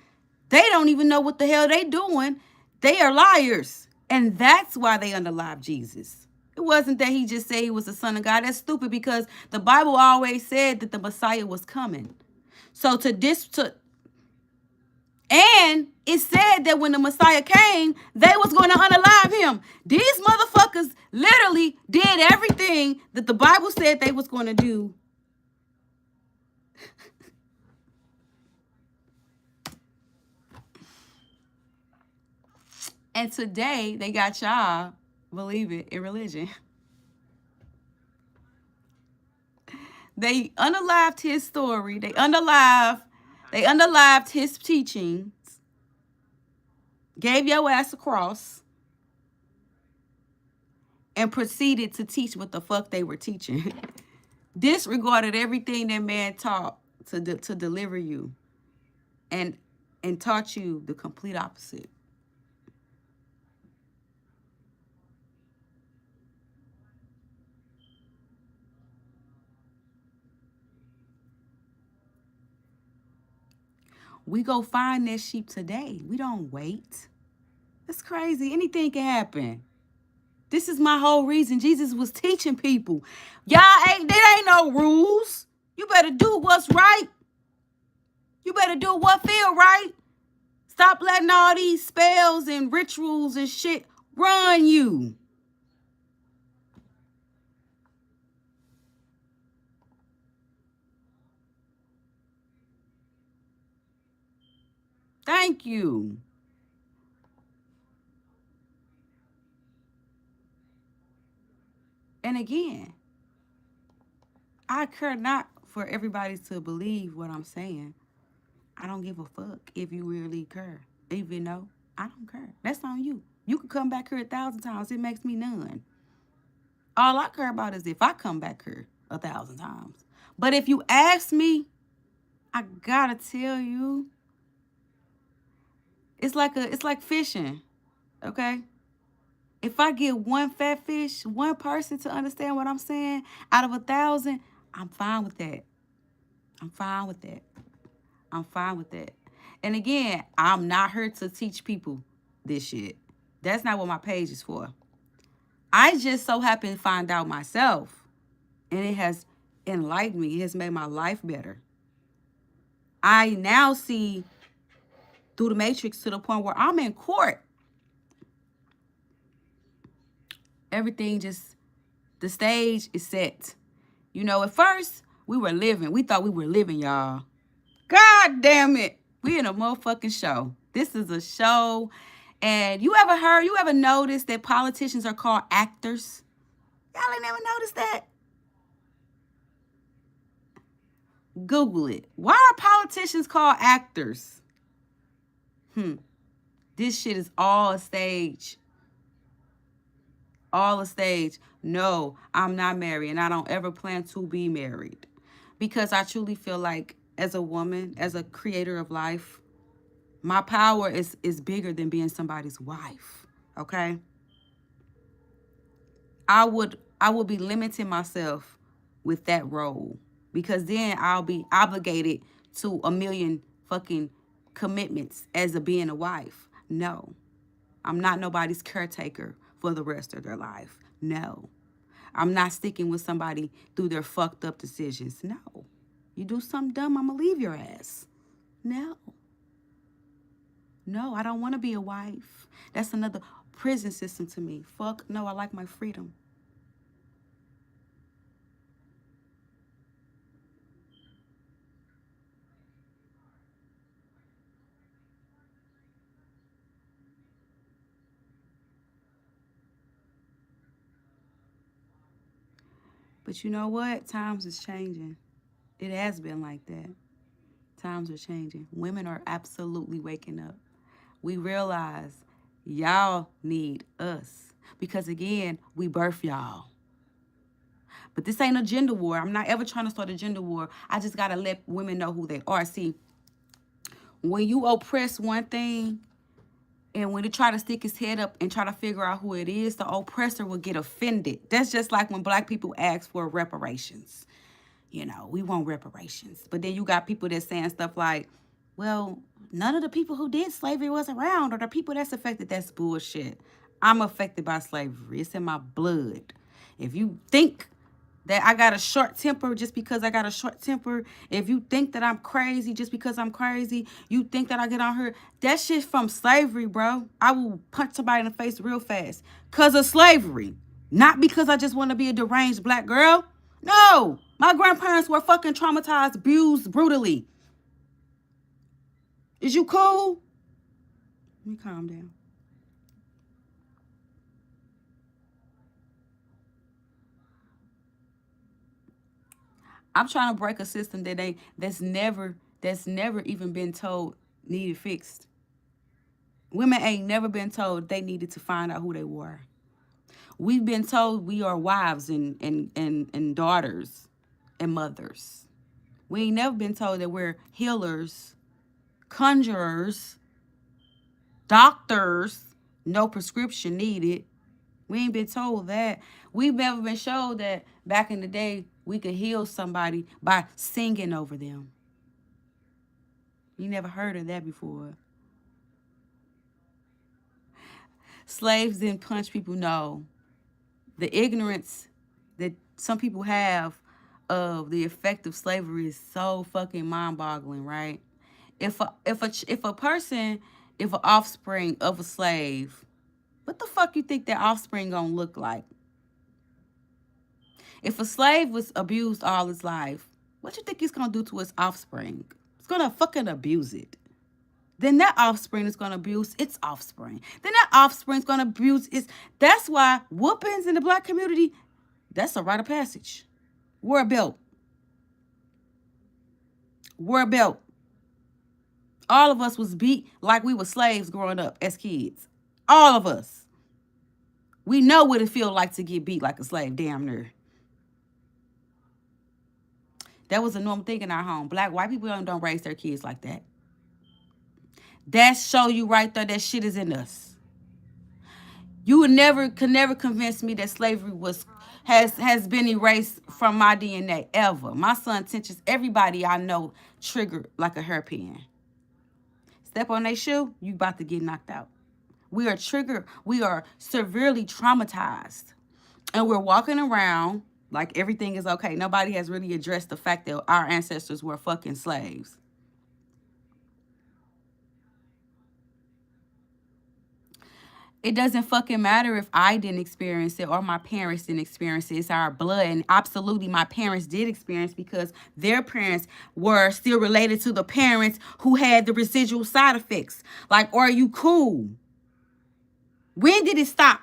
they don't even know what the hell they doing. They are liars. And that's why they unalived Jesus. It wasn't that he just said he was the Son of God. That's stupid, because the Bible always said that the Messiah was coming. So and it said that when the Messiah came, they was going to unalive him. These motherfuckers literally did everything that the Bible said they was going to do. And today, they got y'all, believe it, in religion. They unalived his story. They unalived his teachings. Gave your ass a cross. and proceeded to teach what the fuck they were teaching. Disregarded everything that man taught to deliver you, and taught you the complete opposite. We go find that sheep today. We don't wait. That's crazy. Anything can happen. This is my whole reason Jesus was teaching people. Y'all there ain't no rules. You better do what's right. You better do what feel right. Stop letting all these spells and rituals and shit run you. Thank you. And again, I care not for everybody to believe what I'm saying. I don't give a fuck if you really care. Even though I don't care. That's on you. You can come back here 1,000 times. It makes me none. All I care about is if I come back here 1,000 times. But if you ask me, I gotta tell you, it's like fishing, okay? If I get one fat fish, one person to understand what I'm saying out of 1,000, I'm fine with that. I'm fine with that. I'm fine with that. And again, I'm not here to teach people this shit. That's not what my page is for. I just so happen to find out myself, and it has enlightened me. It has made my life better. I now see through the matrix to the point where I'm in court. Everything just, the stage is set. You know, at first, we were living. We thought we were living, y'all. God damn it. We in a motherfucking show. This is a show. And you ever noticed that politicians are called actors? Y'all ain't never noticed that? Google it. Why are politicians called actors? This shit is all a stage. All a stage. No, I'm not married, and I don't ever plan to be married. Because I truly feel like, as a woman, as a creator of life, my power is bigger than being somebody's wife. Okay? I would be limiting myself with that role, because then I'll be obligated to a million fucking commitments as being a wife. No. I'm not nobody's caretaker for the rest of their life. No. I'm not sticking with somebody through their fucked up decisions. No. You do something dumb, I'm going to leave your ass. No. No, I don't want to be a wife. That's another prison system to me. Fuck no, I like my freedom. But you know what? Times is changing. It has been like that. Times are changing. Women are absolutely waking up. We realize y'all need us. Because again, we birth y'all. But this ain't a gender war. I'm not ever trying to start a gender war. I just got to let women know who they are. See, when you oppress one thing, and when they try to stick his head up and try to figure out who it is, the oppressor will get offended. That's just like when black people ask for reparations. You know, we want reparations. But then you got people that saying stuff like, well, none of the people who did slavery was around, or the people that's affected. That's bullshit. I'm affected by slavery. It's in my blood. If you think that I got a short temper just because I got a short temper, if you think that I'm crazy just because I'm crazy, you think that I get on her, that shit from slavery, bro. I will punch somebody in the face real fast because of slavery. Not because I just want to be a deranged black girl. No, my grandparents were fucking traumatized, abused brutally. Is you cool? Let me calm down. I'm trying to break a system that's never even been told needed fixed. Women ain't never been told they needed to find out who they were. We've been told we are wives and daughters and mothers. We ain't never been told that we're healers, conjurers, doctors, no prescription needed. We ain't been told that. We've never been showed that back in the day we could heal somebody by singing over them. You never heard of that before. Slaves didn't punch people, no. The ignorance that some people have of the effect of slavery is so fucking mind-boggling, right? If an offspring of a slave, what the fuck you think that offspring gonna look like? If a slave was abused all his life, what you think he's gonna do to his offspring? He's gonna fucking abuse it. Then that offspring is gonna abuse its offspring. Then that offspring is gonna abuse its. That's why whoopings in the black community, that's a rite of passage. Wear a belt. Wear a belt. All of us was beat like we were slaves growing up as kids. All of us. We know what it feels like to get beat like a slave, damn near. That was a normal thing in our home. Black, white people don't raise their kids like that. That show you right there that shit is in us. You could never convince me that slavery has been erased from my DNA ever. My son tensions everybody I know triggered like a hairpin. Step on their shoe, you about to get knocked out. We are triggered. We are severely traumatized. And we're walking around like everything is okay. Nobody has really addressed the fact that our ancestors were fucking slaves. It doesn't fucking matter if I didn't experience it or my parents didn't experience it. It's our blood. And absolutely my parents did experience because their parents were still related to the parents who had the residual side effects. Like, are you cool? When did it stop?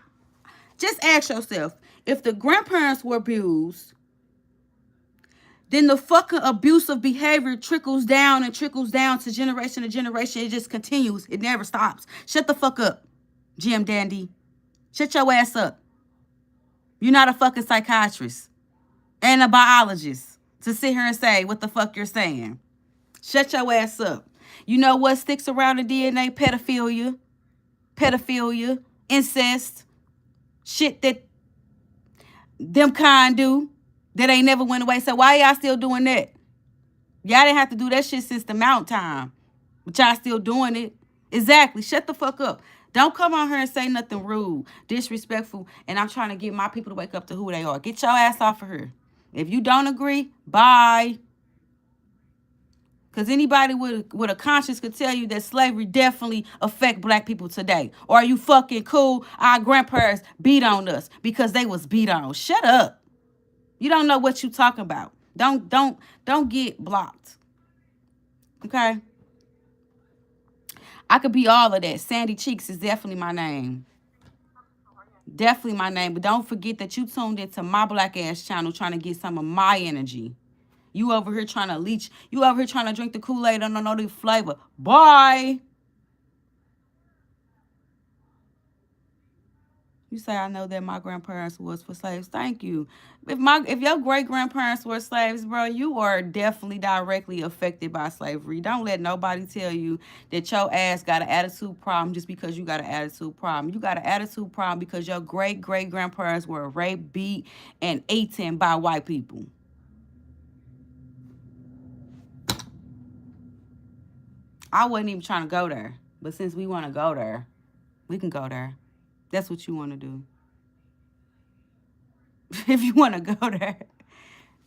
Just ask yourself, if the grandparents were abused, then the fucking abusive behavior trickles down and trickles down to generation to generation. It just continues. It never stops. Shut the fuck up, Jim Dandy. Shut your ass up. You're not a fucking psychiatrist and a biologist to sit here and say what the fuck you're saying. Shut your ass up. You know what sticks around in DNA? Pedophilia, incest, shit that them kind do that ain't never went away. So why y'all still doing that? Y'all didn't have to do that shit since the Mount time, but y'all still doing it. Exactly. Shut the fuck up. Don't come on here and say nothing rude, disrespectful, and I'm trying to get my people to wake up to who they are. Get your ass off of here. If you don't agree, bye. Because anybody with a conscience could tell you that slavery definitely affect black people today. Or are you fucking cool? Our grandparents beat on us because they was beat on. Shut up. You don't know what you talking about. Don't get blocked. Okay? I could be all of that. Sandy Cheeks is definitely my name. Definitely my name. But don't forget that you tuned into my black ass channel trying to get some of my energy. You over here trying to leech. You over here trying to drink the Kool-Aid. Don't know the flavor. Bye. You say I know that my grandparents was for slaves. Thank you. If your great grandparents were slaves, bro, you are definitely directly affected by slavery. Don't let nobody tell you that your ass got an attitude problem just because you got an attitude problem. You got an attitude problem because your great grandparents were raped, beat, and eaten by white people. I wasn't even trying to go there, but since we want to go there, we can go there. That's what you want to do. If you want to go there,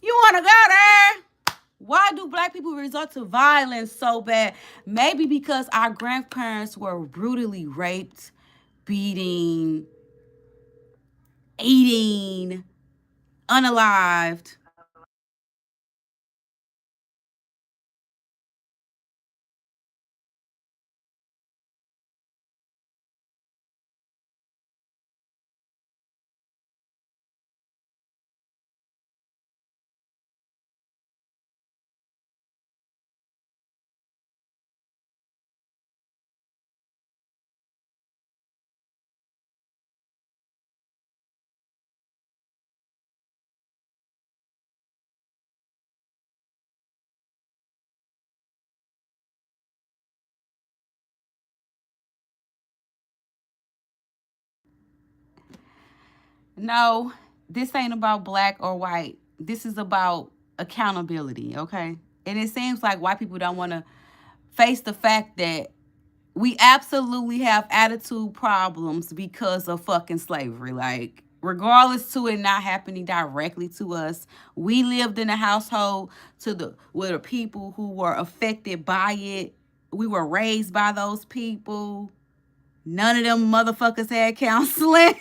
you want to go there. Why do black people resort to violence so bad? Maybe because our grandparents were brutally raped, beating, eating, unalived. No, this ain't about black or white. This is about accountability, okay? And it seems like white people don't want to face the fact that we absolutely have attitude problems because of fucking slavery. Like, regardless to it not happening directly to us, we lived in a household with the people who were affected by it. We were raised by those people. None of them motherfuckers had counseling.